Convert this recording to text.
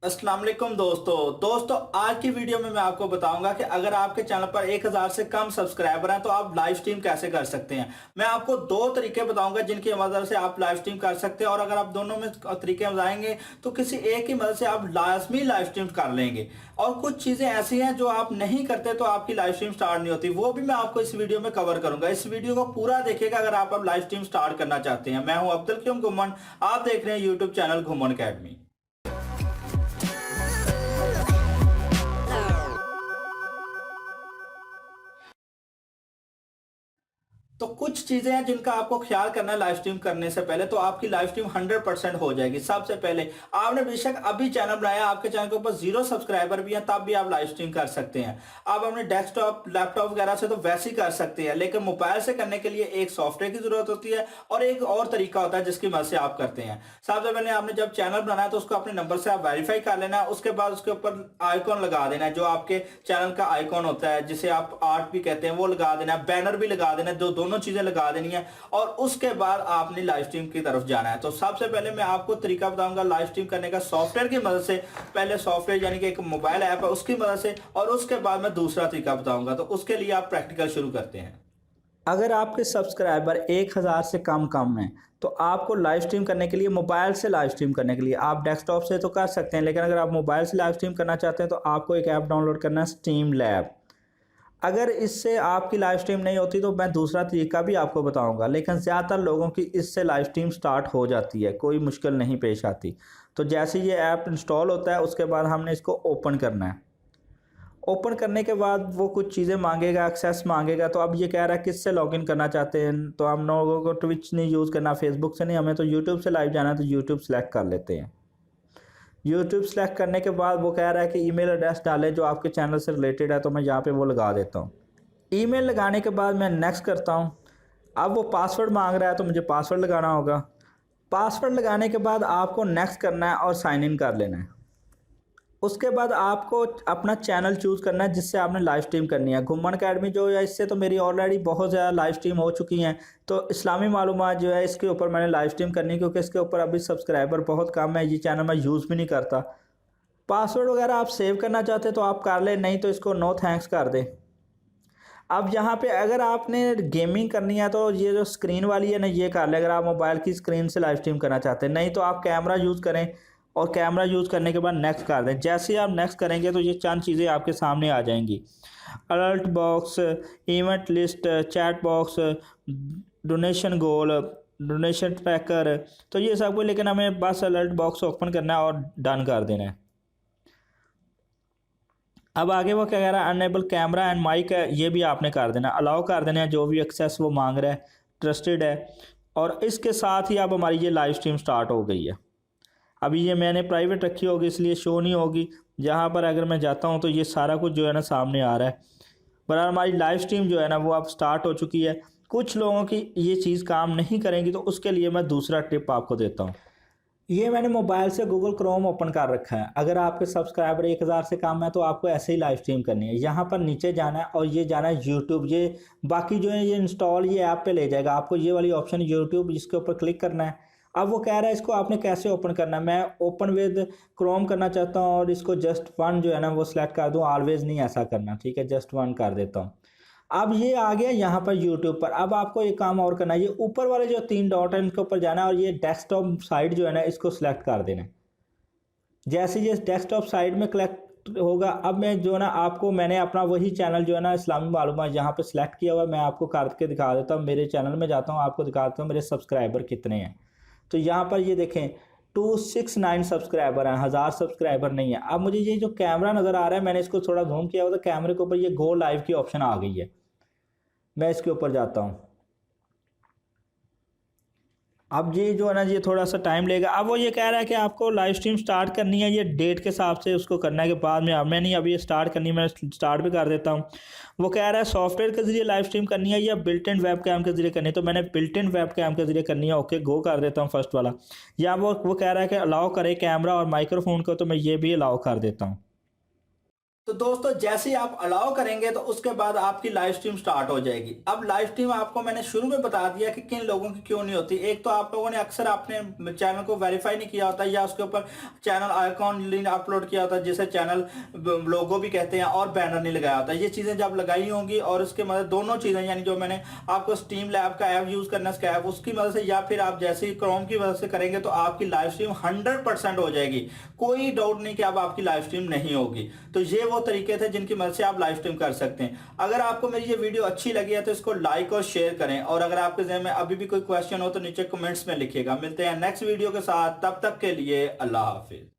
अस्सलाम वालेकुम दोस्तों आज की वीडियो में मैं आपको बताऊंगा कि अगर आपके चैनल पर 1000 से कम सब्सक्राइबर हैं तो आप लाइव स्ट्रीम कैसे कर सकते हैं। मैं आपको दो तरीके बताऊंगा जिनकी मदद से आप लाइव स्ट्रीम कर सकते हैं, और अगर आप दोनों में तरीके बताएंगे तो किसी एक की मदद से आप लाजमी लाइव स्ट्रीम कर लेंगे। और कुछ चीजें ऐसी हैं जो आप नहीं करते तो आपकी लाइव स्ट्रीम स्टार्ट नहीं होती, वो भी मैं आपको इस वीडियो में कवर करूंगा। इस वीडियो को पूरा देखिएगा अगर आप अब लाइव स्ट्रीम स्टार्ट करना चाहते हैं। मैं हूं अब्दुल क्यूम घुमन, आप देख रहे हैं यूट्यूब चैनल घुमन अकेडमी। तो कुछ चीजें हैं जिनका आपको ख्याल करना है लाइव स्ट्रीम करने से पहले, तो आपकी लाइव स्ट्रीम 100% हो जाएगी। सबसे पहले आपने बेशक अभी चैनल बनाया, आपके चैनल के ऊपर 0 सब्सक्राइबर भी हैं, तब भी आप लाइव स्ट्रीम कर सकते हैं। आप अपने डेस्कटॉप लैपटॉप वगैरह से तो वैसे ही कर सकते हैं, लेकिन मोबाइल से करने के लिए एक सॉफ्टवेयर की जरूरत होती है और एक और तरीका होता है जिसकी मदद से आप करते हैं। सबसे पहले आपने जब चैनल बनाया तो उसको अपने नंबर से आप वेरीफाई कर लेना है। उसके बाद उसके ऊपर आइकॉन लगा देना है, जो आपके चैनल का आइकॉन होता है जिसे आप आर्ट भी कहते हैं, वो लगा देना है। बैनर भी लगा देना है, जो दोनों चीजें लगा देनी है। और उसके बाद आपने लाइव स्ट्रीम की तरफ जाना है। तो सबसे पहले मैं आपको तरीका बताऊंगा लाइव स्ट्रीम करने का सॉफ्टवेयर की मदद से। पहले सॉफ्टवेयर यानी कि एक मोबाइल ऐप है उसकी मदद से, और उसके बाद मैं दूसरा तरीका बताऊंगा। तो उसके लिए आप प्रैक्टिकल शुरू करते हैं। अगर आपके सब्सक्राइबर 1000 से कम है तो आपको लाइव स्ट्रीम करने के लिए, मोबाइल से लाइव स्ट्रीम करने के लिए, आप डेस्कटॉप से तो कर सकते हैं, लेकिन अगर आप मोबाइल से लाइव स्ट्रीम करना चाहते हैं तो आपको एक ऐप डाउनलोड करना है, स्ट्रीम लैब। अगर इससे आपकी लाइव स्ट्रीम नहीं होती तो मैं दूसरा तरीका भी आपको बताऊंगा, लेकिन ज़्यादातर लोगों की इससे लाइव स्ट्रीम स्टार्ट हो जाती है, कोई मुश्किल नहीं पेश आती। तो जैसे ये ऐप इंस्टॉल होता है उसके बाद हमने इसको ओपन करना है। ओपन करने के बाद वो कुछ चीज़ें मांगेगा, एक्सेस मांगेगा। तो अब ये कह रहा है किससे लॉगिन करना चाहते हैं, तो हम लोगों को ट्विच नहीं यूज़ करना, फेसबुक से नहीं, हमें तो यूट्यूब से लाइव जाना है, तो यूट्यूब सेलेक्ट कर लेते हैं। यूट्यूब सेलेक्ट करने के बाद वो कह रहा है कि ईमेल एड्रेस डालें जो आपके चैनल से रिलेटेड है, तो मैं यहाँ पे वो लगा देता हूँ। ईमेल लगाने के बाद मैं नेक्स्ट करता हूँ। अब वो पासवर्ड मांग रहा है तो मुझे पासवर्ड लगाना होगा। पासवर्ड लगाने के बाद आपको नेक्स्ट करना है और साइन इन कर लेना है। उसके बाद आपको अपना चैनल चूज़ करना है जिससे आपने लाइव स्ट्रीम करनी है। घुमन अकेडमी जो है, इससे तो मेरी ऑलरेडी बहुत ज़्यादा लाइव स्ट्रीम हो चुकी हैं। तो इस्लामी मालूमात जो है इसके ऊपर मैंने लाइव स्ट्रीम करनी है, क्योंकि इसके ऊपर अभी सब्सक्राइबर बहुत कम है, ये चैनल मैं यूज़ भी नहीं करता। पासवर्ड वगैरह आप सेव करना चाहते हैं तो आप कर लें, नहीं तो इसको नो थैंक्स कर दें। अब यहाँ पे अगर आपने गेमिंग करनी है तो ये जो स्क्रीन वाली है ना, ये कर ले, अगर आप मोबाइल की स्क्रीन से लाइव स्ट्रीम करना चाहते हैं। नहीं तो आप कैमरा यूज़ करें, और कैमरा यूज़ करने के बाद नेक्स्ट कर दें। जैसे ही आप नेक्स्ट करेंगे तो ये चंद चीज़ें आपके सामने आ जाएंगी। Alert box, event list, chat box, donation goal, donation tracker, तो ये सब कुछ। लेकिन हमें बस अलर्ट बॉक्स ओपन करना है और डन कर देना है। अब आगे वो क्या कह रहा है, अनेबल कैमरा एंड माइक है, ये भी आपने कर देना, अलाउ कर देना है जो भी एक्सेस वो मांग रहा है, ट्रस्टेड है। और इसके साथ ही अब हमारी ये लाइव स्ट्रीम स्टार्ट हो गई है। अभी ये मैंने प्राइवेट रखी होगी इसलिए शो नहीं होगी। जहाँ पर अगर मैं जाता हूँ तो ये सारा कुछ जो है ना सामने आ रहा है। पर हमारी लाइव स्ट्रीम जो है ना वो अब स्टार्ट हो चुकी है। कुछ लोगों की ये चीज़ काम नहीं करेंगी, तो उसके लिए मैं दूसरा टिप आपको देता हूँ। ये मैंने मोबाइल से गूगल क्रोम ओपन कर रखा है। अगर आपके सब्सक्राइबर 1000 से कम है तो आपको ऐसे ही लाइव स्ट्रीम करनी है। यहाँ पर नीचे जाना है और ये जाना है यूट्यूब। ये बाकी जो है ये इंस्टॉल, ये ऐप पे ले जाएगा आपको, ये वाली ऑप्शन यूट्यूब, इसके ऊपर क्लिक करना है। अब वो कह रहा है इसको आपने कैसे ओपन करना है। मैं ओपन विद क्रोम करना चाहता हूँ और इसको जस्ट वन जो है ना वो सिलेक्ट कर दूँ। ऑलवेज नहीं ऐसा करना, ठीक है, जस्ट वन कर देता हूँ। अब ये आ गया यहाँ पर यूट्यूब पर। अब आपको एक काम और करना है, ये ऊपर वाले जो 3 डॉट है इनके ऊपर जाना है और ये डेस्कटॉप साइड जो है ना इसको सिलेक्ट कर देना है। जैसे ये डेस्कटॉप साइड में कलेक्ट होगा, अब मैं जो है ना आपको, मैंने अपना वही चैनल जो है ना इस्लामी मालूमात यहाँ पे सिलेक्ट किया हुआ है। मैं आपको करके दिखा देता हूँ। मेरे चैनल में जाता हूँ, आपको दिखा देता हूँ मेरे सब्सक्राइबर कितने हैं। तो यहाँ पर ये देखें 269 सब्सक्राइबर हैं, 1000 सब्सक्राइबर नहीं है। अब मुझे ये जो कैमरा नज़र आ रहा है, मैंने इसको थोड़ा जूम किया हुआ, तो कैमरे के ऊपर ये गो लाइव की ऑप्शन आ गई है। मैं इसके ऊपर जाता हूँ। अब ये जो है ना ये थोड़ा सा टाइम लेगा। अब वो ये कह रहा है कि आपको लाइव स्ट्रीम स्टार्ट करनी है, ये डेट के हिसाब से उसको करना है कि बाद में। अब मैं नहीं, अभी ये स्टार्ट करनी है, मैं स्टार्ट भी कर देता हूँ। वो कह रहा है सॉफ्टवेयर के ज़रिए लाइव स्ट्रीम करनी है या बिल्ट इन वेब कैम के ज़रिए करनी है, तो मैंने बिल्ट इन वेब कैम के ज़रिए करनी है। ओके, गो कर देता हूँ फर्स्ट वाला। या वो कह रहा है कि अलाउ करे कैमरा और माइक्रोफोन को, तो मैं ये भी अलाउ कर देता हूँ। तो दोस्तों जैसे ही आप अलाउ करेंगे तो उसके बाद आपकी लाइव स्ट्रीम स्टार्ट हो जाएगी। अब लाइव स्ट्रीम आपको मैंने शुरू में बता दिया कि किन लोगों की क्यों नहीं होती। एक तो आप लोगों ने अक्सर अपने चैनल को वेरीफाई नहीं किया होता, या उसके ऊपर चैनल आइकॉन लिंक अपलोड किया होता जिसे चैनल लोगो भी कहते हैं, और बैनर नहीं लगाया होता। ये चीज़ें जब लगाई होंगी और उसके मदद दोनों चीज़ें, यानी जो मैंने आपको स्ट्रीम लैब का ऐप यूज़ करना है ऐप उसकी मदद से, या फिर आप जैसे ही क्रोम की मदद से करेंगे तो आपकी लाइव स्ट्रीम 100% हो जाएगी। कोई डाउट नहीं कि अब आपकी लाइव स्ट्रीम नहीं होगी। तो ये वो तरीके थे जिनकी मदद से आप लाइव स्ट्रीम कर सकते हैं। अगर आपको मेरी ये वीडियो अच्छी लगी है तो इसको लाइक और शेयर करें, और अगर आपके ज़हन में अभी भी कोई क्वेश्चन हो तो नीचे कमेंट्स में लिखिएगा। मिलते हैं नेक्स्ट वीडियो के साथ, तब तक के लिए अल्लाह हाफिज।